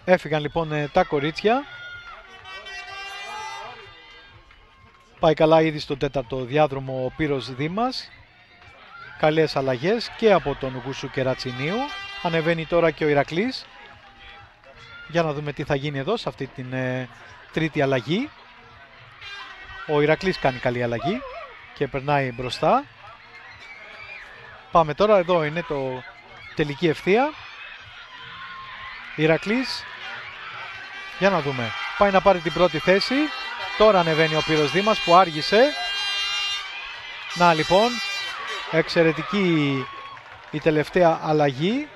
Έφυγαν λοιπόν τα κορίτσια. Πάει καλά ήδη στο τέταρτο διάδρομο ο Πύρος Δήμας. Καλές αλλαγές και από τον Γούσου Κερατσινίου. Ανεβαίνει τώρα και ο Ηρακλής. Για να δούμε τι θα γίνει εδώ σε αυτή την τρίτη αλλαγή. Ο Ηρακλής κάνει καλή αλλαγή και περνάει μπροστά. Πάμε τώρα, εδώ είναι το τελική ευθεία. Ηρακλής, για να δούμε, πάει να πάρει την πρώτη θέση. Τώρα ανεβαίνει ο Πύρος Δήμας που άργησε. Να λοιπόν, εξαιρετική η τελευταία αλλαγή.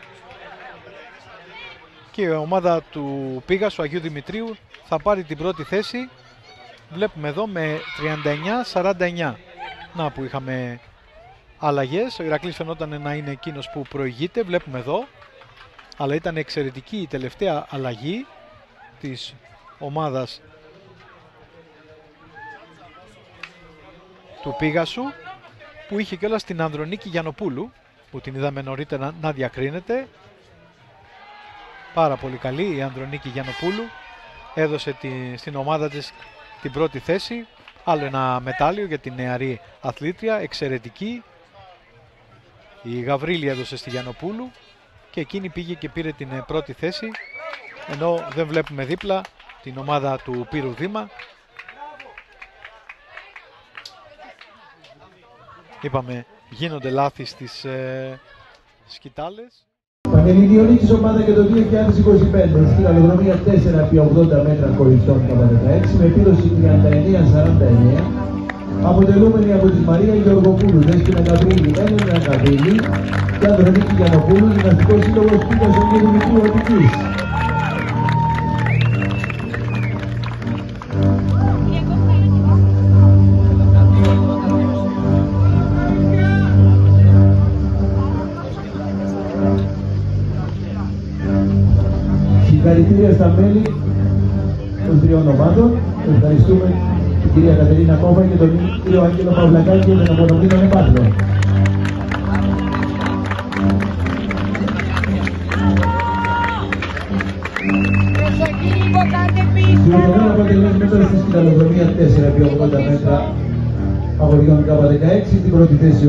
Και η ομάδα του Πήγασου Αγίου Δημητρίου θα πάρει την πρώτη θέση. Βλέπουμε εδώ με 39-49. Να που είχαμε αλλαγές. Ο Ηρακλής φαινόταν να είναι εκείνος που προηγείται. Βλέπουμε εδώ. Αλλά ήταν εξαιρετική η τελευταία αλλαγή της ομάδας του Πήγασου, που είχε κιόλας την Ανδρονίκη Γιαννοπούλου, που την είδαμε νωρίτερα να διακρίνεται. Πάρα πολύ καλή η Ανδρονίκη Γιαννοπούλου. Έδωσε στην ομάδα της την πρώτη θέση. Άλλο ένα μετάλλιο για την νεαρή αθλήτρια, εξαιρετική. Η Γαβρίλη έδωσε στη Γιαννοπούλου και εκείνη πήγε και πήρε την πρώτη θέση, ενώ δεν βλέπουμε δίπλα την ομάδα του Πύρου Δήμα. Είπαμε, γίνονται λάθη στις σκητάλες. Πανελληνιονή της ομάδα και το 2025 στην αλλοδρομία 4x80 μέτρα κοριτσών K16 με επίδοση 39-49, αποτελούμενη από τη Μαρία Γεωργοπούλου, Δέσποινα Γαβρίλη, Έλενα Γαβρίλη και Ανδρονίκη Γιαννοπούλου, Γυμναστικός Σύλλογος Πήγασου Αγίου Δημητρίου Αττικής. Συγχαρητήρια στα μέλη των τριών ομάδων. Ευχαριστούμε την κυρία Κατερίνα Κόβα και τον κύριο Άγγελο Παυλακάκη για την απονομή των επάτρων. Συλλογωμένα αποτελέσματα στη σκηταλοδρομία 4x80 μέτρα αγωριών K16, την πρώτη θέση